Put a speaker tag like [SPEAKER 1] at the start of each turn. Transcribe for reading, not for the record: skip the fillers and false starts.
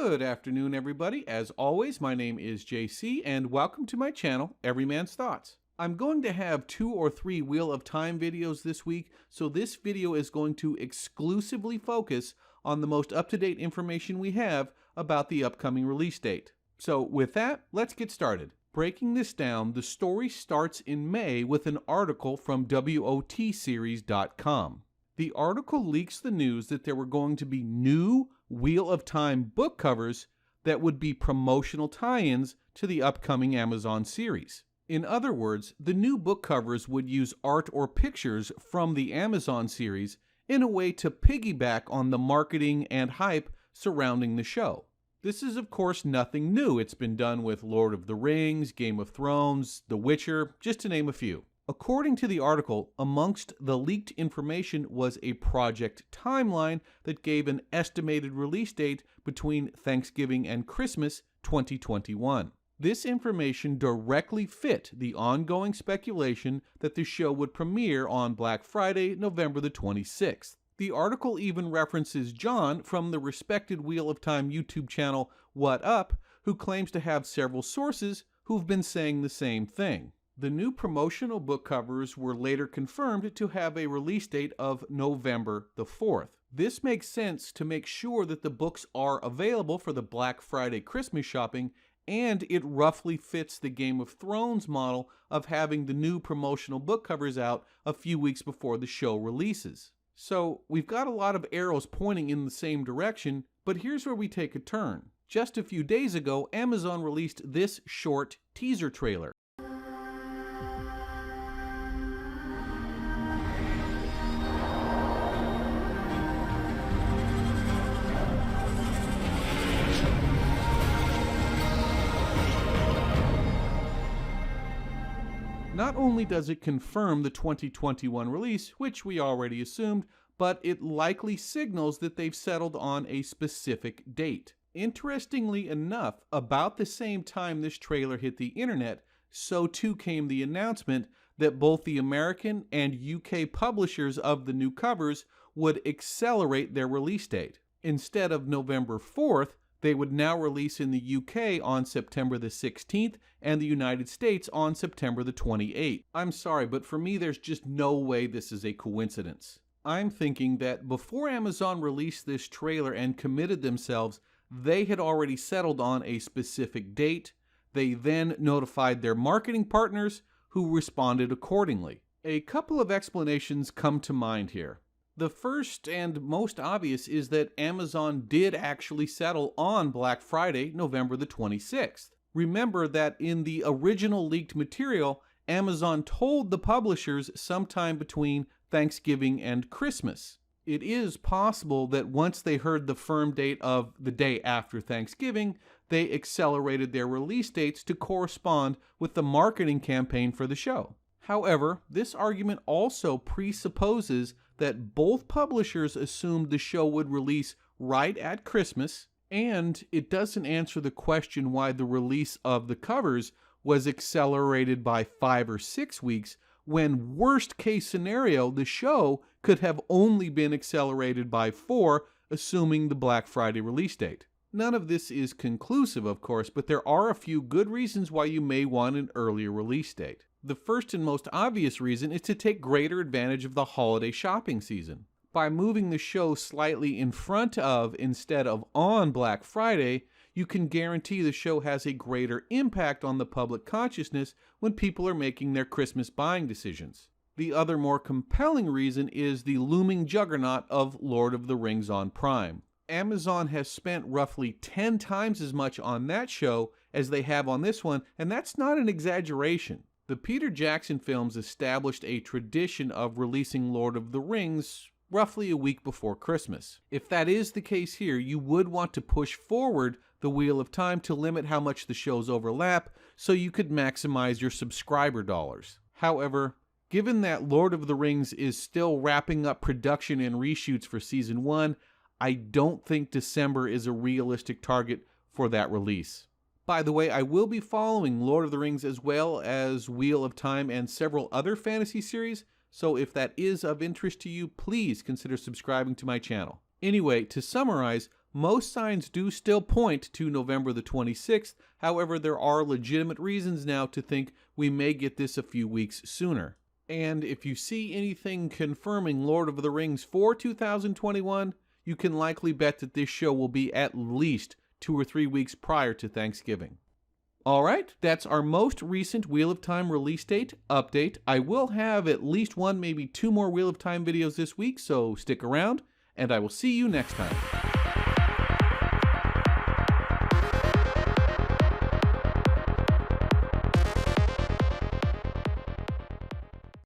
[SPEAKER 1] Good afternoon, everybody. As always, my name is JC, and welcome to my channel, Everyman's Thoughts. I'm going to have 2 or 3 Wheel of Time videos this week, so this video is going to exclusively focus on the most up-to-date information we have about the upcoming release date. So with that, let's get started. Breaking this down, the story starts in May with an article from WOTseries.com. The article leaks the news that there were going to be new Wheel of Time book covers that would be promotional tie-ins to the upcoming Amazon series. In other words, the new book covers would use art or pictures from the Amazon series in a way to piggyback on the marketing and hype surrounding the show. This is, of course, nothing new. It's been done with Lord of the Rings, Game of Thrones, The Witcher, just to name a few. According to the article, amongst the leaked information was a project timeline that gave an estimated release date between Thanksgiving and Christmas 2021. This information directly fit the ongoing speculation that the show would premiere on Black Friday, November the 26th. The article even references John from the respected Wheel of Time YouTube channel What Up, who claims to have several sources who've been saying the same thing. The new promotional book covers were later confirmed to have a release date of November the 4th. This makes sense to make sure that the books are available for the Black Friday Christmas shopping, and it roughly fits the Game of Thrones model of having the new promotional book covers out a few weeks before the show releases. So we've got a lot of arrows pointing in the same direction, but here's where we take a turn. Just a few days ago, Amazon released this short teaser trailer. Not only does it confirm the 2021 release, which we already assumed, but it likely signals that they've settled on a specific date. Interestingly enough, about the same time this trailer hit the internet, so too came the announcement that both the American and UK publishers of the new covers would accelerate their release date. Instead of November 4th, they would now release in the UK on September the 16th and the United States on September the 28th. I'm sorry, but for me there's just no way this is a coincidence. I'm thinking that before Amazon released this trailer and committed themselves, they had already settled on a specific date. They then notified their marketing partners, who responded accordingly. A couple of explanations come to mind here. The first and most obvious is that Amazon did actually settle on Black Friday, November the 26th. Remember that in the original leaked material, Amazon told the publishers sometime between Thanksgiving and Christmas. It is possible that once they heard the firm date of the day after Thanksgiving, they accelerated their release dates to correspond with the marketing campaign for the show. However, this argument also presupposes that both publishers assumed the show would release right at Christmas, and it doesn't answer the question why the release of the covers was accelerated by 5 or 6 weeks, when worst case scenario, the show could have only been accelerated by 4, assuming the Black Friday release date. None of this is conclusive, of course, but there are a few good reasons why you may want an earlier release date. The first and most obvious reason is to take greater advantage of the holiday shopping season. By moving the show slightly in front of instead of on Black Friday, you can guarantee the show has a greater impact on the public consciousness when people are making their Christmas buying decisions. The other more compelling reason is the looming juggernaut of Lord of the Rings on Prime. Amazon has spent roughly 10 times as much on that show as they have on this one, and that's not an exaggeration. The Peter Jackson films established a tradition of releasing Lord of the Rings roughly a week before Christmas. If that is the case here, you would want to push forward the Wheel of Time to limit how much the shows overlap so you could maximize your subscriber dollars. However, given that Lord of the Rings is still wrapping up production and reshoots for Season 1, I don't think December is a realistic target for that release. By the way, I will be following Lord of the Rings as well as Wheel of Time and several other fantasy series, so if that is of interest to you, please consider subscribing to my channel. Anyway, to summarize, Most signs do still point to November the 26th, however, there are legitimate reasons now to think we may get this a few weeks sooner. And if you see anything confirming Lord of the Rings for 2021, you can likely bet that this show will be at least 2 or 3 weeks prior to Thanksgiving. Alright, that's our most recent Wheel of Time release date update. I will have at least 1, maybe 2 more Wheel of Time videos this week, so stick around, and I will see you next time.